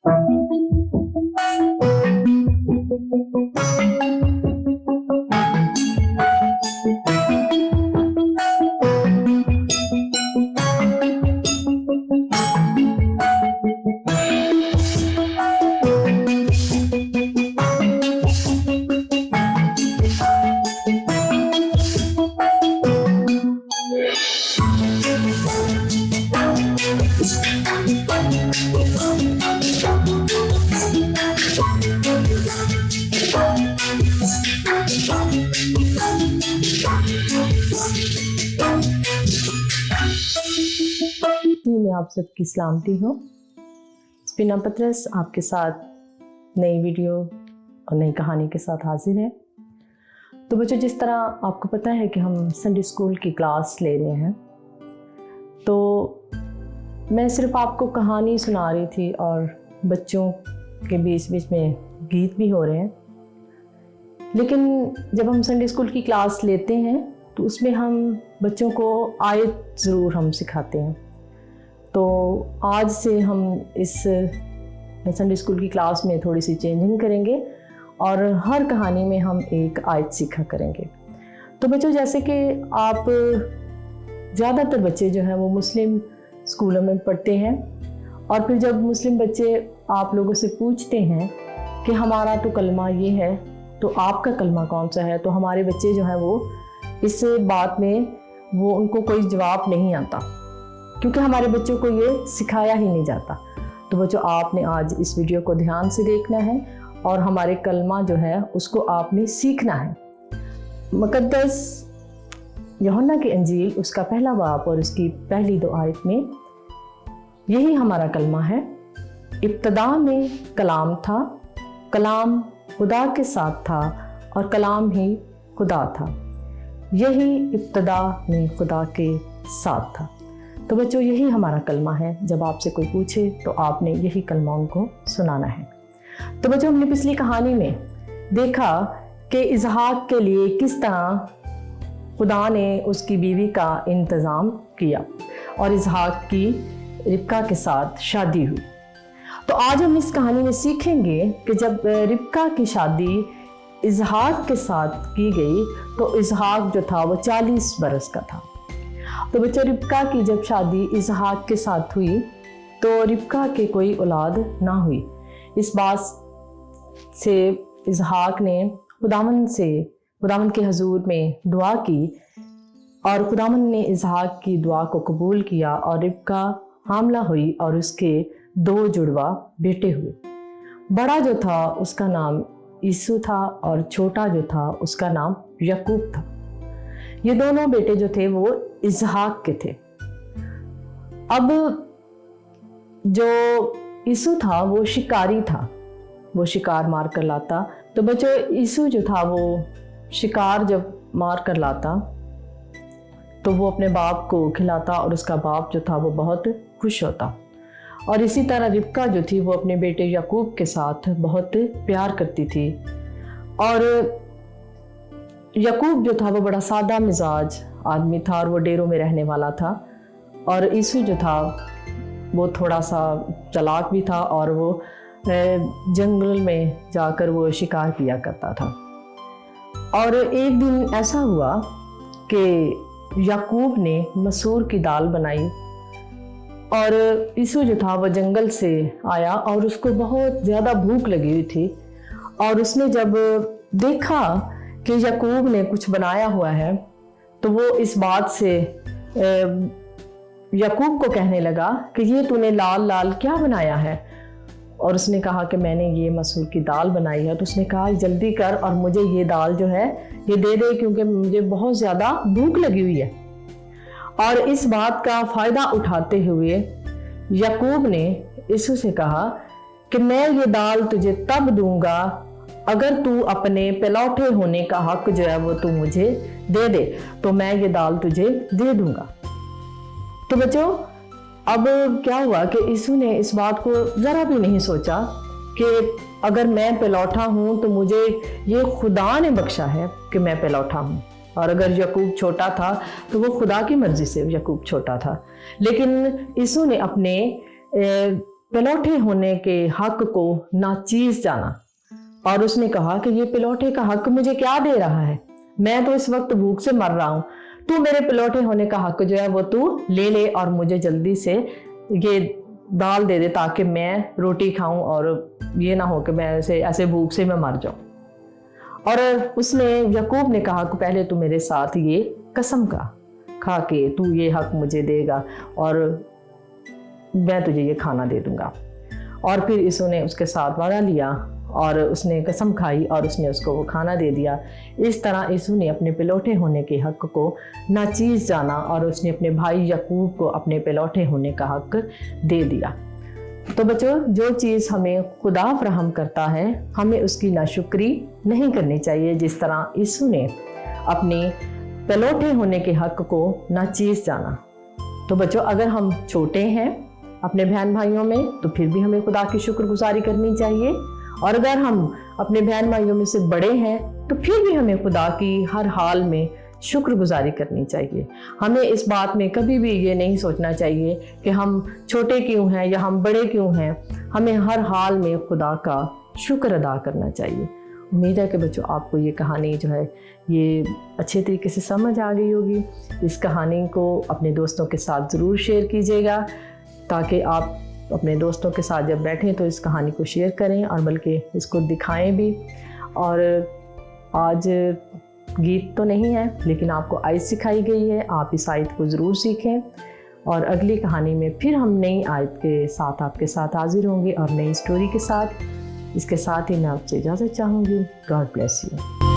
मैं आप सबकी सलामती हूँ। सफीना पत्रस आपके साथ नई वीडियो और नई कहानी के साथ हाजिर है। तो बच्चों, जिस तरह आपको पता है कि हम संडे स्कूल की क्लास ले रहे हैं, तो मैं सिर्फ आपको कहानी सुना रही थी और बच्चों के बीच बीच में गीत भी हो रहे हैं। लेकिन जब हम संडे स्कूल की क्लास लेते हैं तो उसमें हम बच्चों को आयत ज़रूर हम सिखाते हैं। तो आज से हम इस संडे स्कूल की क्लास में थोड़ी सी चेंजिंग करेंगे और हर कहानी में हम एक आयत सीखा करेंगे। तो बच्चों, जैसे कि आप ज़्यादातर बच्चे जो हैं वो मुस्लिम स्कूलों में पढ़ते हैं, और फिर जब मुस्लिम बच्चे आप लोगों से पूछते हैं कि हमारा तो कलमा ये है, तो आपका कलमा कौन सा है, तो हमारे बच्चे जो हैं वो इस बात में वो उनको कोई जवाब नहीं आता, क्योंकि हमारे बच्चों को ये सिखाया ही नहीं जाता। तो बच्चों, आपने आज इस वीडियो को ध्यान से देखना है और हमारे कलमा जो है उसको आपने सीखना है। मुकद्दस यूहन्ना की इंजील उसका पहला बाब और उसकी पहली 2 आयत में यही हमारा कलमा है। इब्तदा में कलाम था, कलाम खुदा के साथ था और कलाम ही खुदा था। यही इब्तदा में खुदा के साथ था। तो बच्चों, यही हमारा कलमा है। जब आपसे कोई पूछे तो आपने यही कलमा उनको सुनाना है। तो बच्चों, हमने पिछली कहानी में देखा कि इसहाक के लिए किस तरह खुदा ने उसकी बीवी का इंतज़ाम किया और इसहाक की रिबका के साथ शादी हुई। तो आज हम इस कहानी में सीखेंगे कि जब रिबका की शादी इसहाक के साथ की गई तो इसहाक जो था वो 40 बरस का था। तो बच्चों, रिबका की जब शादी इसहाक के साथ हुई तो रिबका के कोई औलाद ना हुई। इस बात से इसहाक ने खुदावंद के हजूर में दुआ की और खुदावंद ने इसहाक की दुआ को कबूल किया और रिबका हामला हुई और उसके 2 जुड़वा बेटे हुए। बड़ा जो था उसका नाम यीशु था और छोटा जो था उसका नाम याकूब था। ये दोनों बेटे जो थे वो इसहाक के थे। अब जो यीशु था वो शिकारी था, वो शिकार मार कर लाता। तो बच्चों, यीशु जो था वो शिकार जब मार कर लाता तो वो अपने बाप को खिलाता और उसका बाप जो था वो बहुत खुश होता। और इसी तरह रिबका जो थी वो अपने बेटे याकूब के साथ बहुत प्यार करती थी। और याकूब जो था वो बड़ा सादा मिजाज आदमी था और वो डेरों में रहने वाला था। और यीशु जो था वो थोड़ा सा चालाक भी था और वो जंगल में जाकर वो शिकार किया करता था। और एक दिन ऐसा हुआ कि याकूब ने मसूर की दाल बनाई और यीशु जो था वो जंगल से आया और उसको बहुत ज़्यादा भूख लगी हुई थी। और उसने जब देखा कि याकूब ने कुछ बनाया हुआ है तो वो इस बात से याकूब को कहने लगा कि ये तूने लाल लाल क्या बनाया है। और उसने कहा कि मैंने ये मसूर की दाल बनाई है। तो उसने कहा जल्दी कर और मुझे ये दाल जो है ये दे दे, क्योंकि मुझे बहुत ज़्यादा भूख लगी हुई है। और इस बात का फ़ायदा उठाते हुए याकूब ने यीशु से कहा कि मैं ये दाल तुझे तब दूंगा अगर तू अपने पलौठे होने का हक जो है वो तू मुझे दे दे, तो मैं ये दाल तुझे दे दूंगा। तो बच्चों, अब क्या हुआ कि यीशु ने इस बात को ज़रा भी नहीं सोचा कि अगर मैं पलौठा हूँ तो मुझे ये खुदा ने बख्शा है कि मैं पलौठा हूँ। और अगर याकूब छोटा था तो वो खुदा की मर्जी से याकूब छोटा था। लेकिन यीशु ने अपने पिलौठे होने के हक को नाचीज जाना और उसने कहा कि ये पिलौठे का हक मुझे क्या दे रहा है, मैं तो इस वक्त भूख से मर रहा हूँ, तू मेरे पिलौठे होने का हक जो है वो तू ले ले और मुझे जल्दी से ये दाल दे दे ताकि मैं रोटी खाऊं और ये ना हो कि मैं ऐसे भूख से मैं मर जाऊं। और उसने याकूब ने कहा कि पहले तू मेरे साथ ये कसम खा के तू ये हक मुझे देगा और मैं तुझे ये खाना दे दूंगा। और फिर ईसो ने उसके साथ वादा लिया और उसने कसम खाई और उसने उसको वो खाना दे दिया। इस तरह ईसो ने अपने पिलौठे होने के हक को नाचीज जाना और उसने अपने भाई याकूब को अपने पिलौठे होने का हक दे दिया। तो बच्चों, जो चीज़ हमें खुदा फराहम करता है हमें उसकी नाशुक्री नहीं करनी चाहिए, जिस तरह ईसो ने अपने पिलौठे होने के हक को नाचीज जाना। तो बच्चों, अगर हम छोटे हैं अपने बहन भाइयों में तो फिर भी हमें खुदा की शुक्रगुजारी करनी चाहिए, और अगर हम अपने बहन भाइयों में से बड़े हैं तो फिर भी हमें खुदा की हर हाल में शुक्रगुजारी करनी चाहिए। हमें इस बात में कभी भी ये नहीं सोचना चाहिए कि हम छोटे क्यों हैं या हम बड़े क्यों हैं, हमें हर हाल में खुदा का शुक्र अदा करना चाहिए। उम्मीद है कि बच्चों आपको ये कहानी जो है ये अच्छे तरीके से समझ आ गई होगी। इस कहानी को अपने दोस्तों के साथ ज़रूर शेयर कीजिएगा ताकि आप अपने दोस्तों के साथ जब बैठें तो इस कहानी को शेयर करें और बल्कि इसको दिखाएं भी। और आज गीत तो नहीं है लेकिन आपको आयत सिखाई गई है, आप इस आयत को ज़रूर सीखें और अगली कहानी में फिर हम नई आयत के साथ आपके साथ हाजिर होंगे और नई स्टोरी के साथ। इसके साथ ही मैं आपसे इजाज़त चाहूँगी। God bless you.